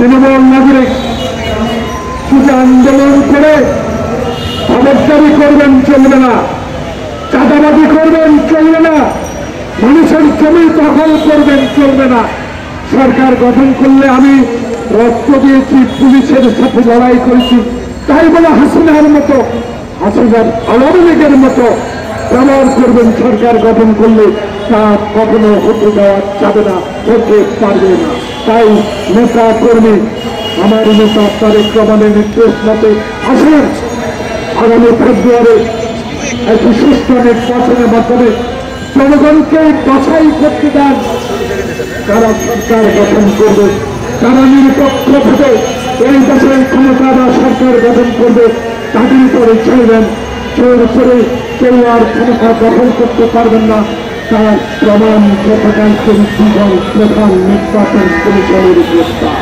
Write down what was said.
তৃণমূল নাগরিক শুধু আন্দোলন করে খবরদারি করবেন চলবে না, চাঁদাবাজি করবেন চলবে না, মানুষের জমি দখল করবেন চলবে না। সরকার গঠন করলে আমি রক্ত দিয়েছি, পুলিশের সাথে লড়াই করেছি, তাই বলে হাসিনার মতো, হাসিনার আওয়ামী লীগের মতো ব্যবহার করবেন সরকার গঠন করলে, তা কখনো হতে দেওয়া যাবে না, হতে পারবে না। তাই নেতা কর্মী, আমার নেতা তারেক রহমানের নির্দেশ মতে আসেন, আগামী ফেব্রুয়ারি একটি সুষ্ঠু নির্বাচনের মাধ্যমে জনগণকে বাছাই করতে দেন কারা সরকার গঠন করবে, কারা নিরপেক্ষ ভাবে এই দেশের ক্ষমতারা সরকার গঠন করবে, তাদের করে ছেড়বেন। জোর করে কেউ আর ক্ষমতা দখল করতে পারবেন না, তার প্রমাণ গতকালকে দুজন প্রধান নির্বাচন কমিশনের প্রস্তাব।